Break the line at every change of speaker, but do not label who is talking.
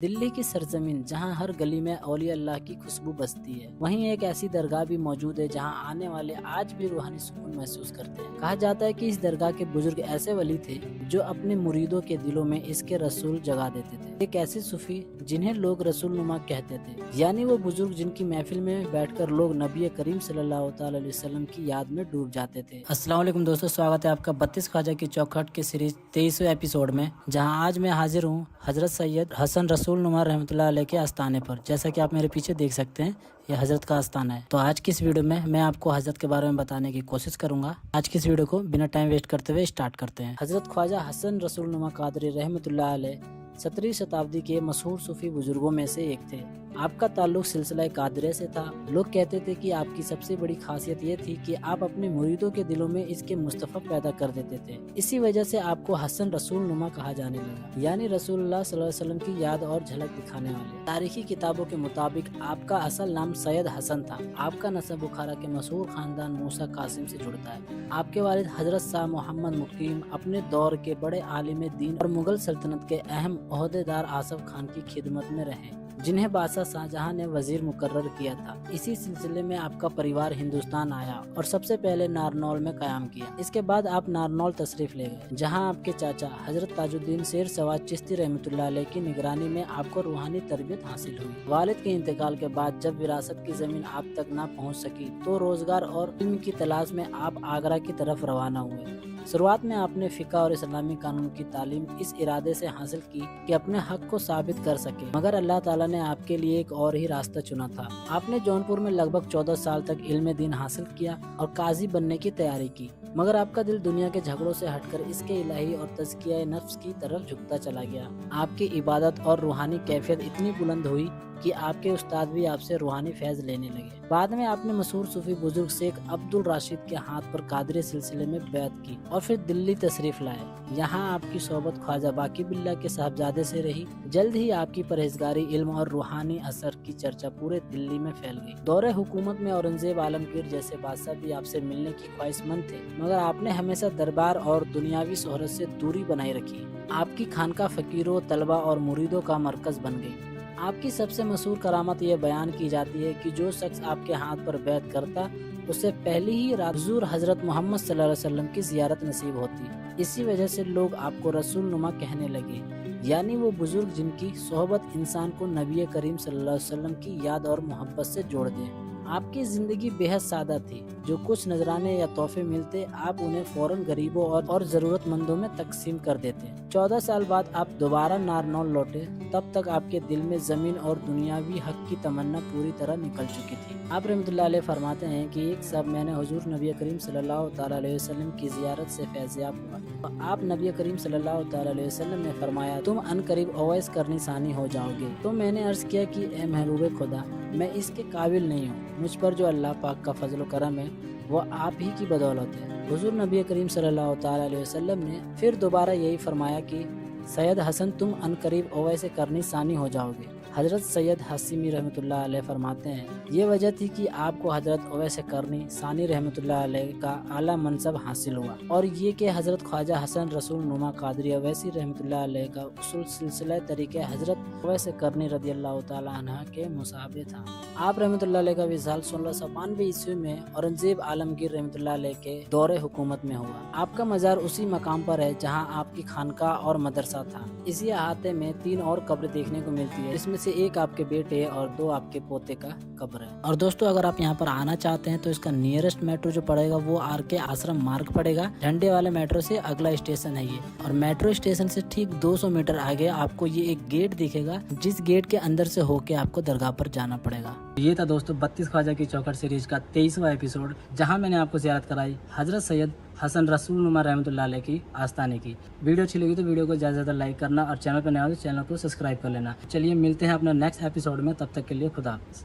دلی کی سرزمین جہاں ہر گلی میں اولیاء اللہ کی خوشبو بستی ہے، وہیں ایک ایسی درگاہ بھی موجود ہے جہاں آنے والے آج بھی روحانی سکون محسوس کرتے ہیں۔ کہا جاتا ہے کہ اس درگاہ کے بزرگ ایسے ولی تھے جو اپنے مریدوں کے دلوں میں اس کے رسول جگا دیتے تھے۔ ایک ایسے صوفی جنہیں لوگ رسول نما کہتے تھے، یعنی وہ بزرگ جن کی محفل میں بیٹھ کر لوگ نبی کریم صلی اللہ تعالی علیہ وسلم کی یاد میں ڈوب جاتے تھے۔ السلام علیکم دوستو، سواگت ہے آپ کا 32 خواجہ کی چوکھٹ کے سیریز 23ویں ایپیسوڈ میں، جہاں آج میں حاضر ہوں حضرت سید حسن رسول نما رحمۃ اللہ علیہ کے آستانے پر۔ جیسا کہ آپ میرے پیچھے دیکھ سکتے ہیں، یہ حضرت کا آستانہ ہے۔ تو آج کی اس ویڈیو میں آپ کو حضرت کے بارے میں بتانے کی کوشش کروں گا۔ آج کی اس ویڈیو کو بنا ٹائم ویسٹ کرتے ہوئے اسٹارٹ کرتے ہیں۔ حضرت خواجہ حسن رسول نما قادری رحمۃ اللہ علیہ 17ویں شتابدی کے مشہور صوفی بزرگوں میں سے ایک تھے۔ آپ کا تعلق سلسلہ قادریہ سے تھا۔ لوگ کہتے تھے کہ آپ کی سب سے بڑی خاصیت یہ تھی کہ آپ اپنے مریدوں کے دلوں میں اس کے مصطفی پیدا کر دیتے تھے۔ اسی وجہ سے آپ کو حسن رسول نما کہا جانے لگا، یعنی رسول اللہ صلی اللہ علیہ وسلم کی یاد اور جھلک دکھانے والے۔ تاریخی کتابوں کے مطابق آپ کا اصل نام سید حسن تھا۔ آپ کا نسب بخارا کے مشہور خاندان موسیٰ قاسم سے جڑتا ہے۔ آپ کے والد حضرت شاہ محمد مقیم اپنے دور کے بڑے عالم دین اور مغل سلطنت کے اہم عہدیدار آصف خان کی خدمت میں رہے، جنہیں بادشاہ شاہجہاں نے وزیر مقرر کیا تھا۔ اسی سلسلے میں آپ کا پریوار ہندوستان آیا اور سب سے پہلے نارنول میں قیام کیا۔ اس کے بعد آپ نارنول تشریف لے گئے، جہاں آپ کے چاچا حضرت تاج الدین شیر سواد چشتی رحمۃ اللہ علیہ کی نگرانی میں آپ کو روحانی تربیت حاصل ہوئی۔ والد کے انتقال کے بعد جب وراثت کی زمین آپ تک نہ پہنچ سکی تو روزگار اور علم کی تلاش میں آپ آگرہ کی طرف روانہ ہوئے۔ شروعات میں آپ نے فقہ اور اسلامی قانون کی تعلیم اس ارادے سے حاصل کی کہ اپنے حق کو ثابت کر سکے، مگر اللہ تعالیٰ نے آپ کے لیے ایک اور ہی راستہ چنا تھا۔ آپ نے جونپور میں لگ بھگ 14 سال تک علم دین حاصل کیا اور قاضی بننے کی تیاری کی، مگر آپ کا دل دنیا کے جھگڑوں سے ہٹ کر اس کے الہی اور تزکیہ نفس کی طرف جھکتا چلا گیا۔ آپ کی عبادت اور روحانی کیفیت اتنی بلند ہوئی کہ آپ کے استاد بھی آپ سے روحانی فیض لینے لگے۔ بعد میں آپ نے مشہور صوفی بزرگ شیخ عبد الراشد کے ہاتھ پر قادری سلسلے میں بیعت کی اور پھر دلی تشریف لائے۔ یہاں آپ کی صحبت خواجہ باقی باللہ کے صاحبزادے سے رہی۔ جلد ہی آپ کی پرہیزگاری، علم اور روحانی اثر کی چرچا پورے دلی میں پھیل گئی۔ دور حکومت میں اورنگزیب عالمگیر جیسے بادشاہ بھی آپ سے ملنے کی خواہش مند تھے، مگر آپ نے ہمیشہ دربار اور دنیاوی شہرت سے دوری بنائی رکھی۔ آپ کی خانقاہ فقیروں، طلبہ اور مریدوں کا مرکز بن گئی۔ آپ کی سب سے مشہور کرامت یہ بیان کی جاتی ہے کہ جو شخص آپ کے ہاتھ پر بیعت کرتا، اسے پہلی ہی رات حضور حضرت محمد صلی اللہ علیہ وسلم کی زیارت نصیب ہوتی۔ اسی وجہ سے لوگ آپ کو رسول نما کہنے لگے، یعنی وہ بزرگ جن کی صحبت انسان کو نبی کریم صلی اللہ علیہ وسلم کی یاد اور محبت سے جوڑ دے۔ آپ کی زندگی بے حد سادہ تھی۔ جو کچھ نذرانے یا تحفے ملتے، آپ انہیں فوراً غریبوں اور ضرورت مندوں میں تقسیم کر دیتے۔ 14 سال بعد آپ دوبارہ نارنول لوٹے، تب تک آپ کے دل میں زمین اور دنیاوی حق کی تمنا پوری طرح نکل چکی تھی۔ آپ رحمۃ اللہ علیہ فرماتے ہیں کہ ایک شب میں نے حضور نبی کریم صلی اللہ تعالی علیہ وسلم کی زیارت سے فیضیاب ہوا۔ آپ نبی کریم صلی اللہ تعالی علیہ وسلم نے فرمایا، تم ان قریب اویس کرنی ثانی ہو جاؤ گے۔ تو میں نے عرض کیا کہ اے محبوب خدا، میں اس کے قابل نہیں ہوں، مجھ پر جو اللہ پاک کا فضل و کرم ہے وہ آپ ہی کی بدولت ہے۔ حضور نبی کریم صلی اللہ تعالی علیہ وسلم نے پھر دوبارہ یہی فرمایا کہ سید حسن، تم ان قریب اویس کرنی ثانی ہو جاؤ گے۔ حضرت سید حسیمی رحمۃ اللہ علیہ فرماتے ہیں، یہ وجہ تھی کہ آپ کو حضرت اویس کرنی ثانی رحمۃ اللہ علیہ کا اعلیٰ منصب حاصل ہوا، اور یہ کہ حضرت خواجہ حسن رسول نما قادری اویسی رحمۃ اللہ علیہ کا اصول سلسلہ طریقہ حضرت اویس کرنی رضی اللہ تعالیٰ عنہ کے مشابہ تھا۔ آپ رحمۃ اللہ علیہ کا وصال 1692 عیسوی میں اورنگزیب عالمگیر رحمۃ اللہ علیہ کے دور حکومت میں ہوا۔ آپ کا مزار اسی مقام پر ہے جہاں آپ کی خانقاہ اور مدرسہ تھا۔ اسی احاطے میں 3 اور قبر دیکھنے کو ملتی ہے، اس میں سے ایک آپ کے بیٹے اور 2 آپ کے پوتے کا قبر ہے۔ اور دوستو، اگر آپ یہاں پر آنا چاہتے ہیں تو اس کا نیئرسٹ میٹرو جو پڑے گا وہ آر کے آشرم مارگ پڑے گا۔ ڈنڈے والے میٹرو سے اگلا اسٹیشن ہے یہ، اور میٹرو اسٹیشن سے ٹھیک 200 میٹر آگے آپ کو یہ ایک گیٹ دکھے گا، جس گیٹ کے اندر سے ہو کے آپ کو درگاہ پر جانا پڑے گا۔ یہ تھا دوستو 32 خواجہ کی چوکھٹ سیریز کا 23واں ایپیسوڈ، جہاں میں نے آپ کو زیارت کرائی حضرت سید حسن رسول نما رحمۃ اللہ علیہ کی آستانے کی۔ ویڈیو اچھی لگی تو ویڈیو کو زیادہ سے زیادہ لائک کرنا، اور چینل پر نیا ہو تو چینل کو سبسکرائب کر لینا۔ چلیے ملتے ہیں اپنا نیکسٹ ایپیسوڈ میں، تب تک کے لیے خدا حافظ۔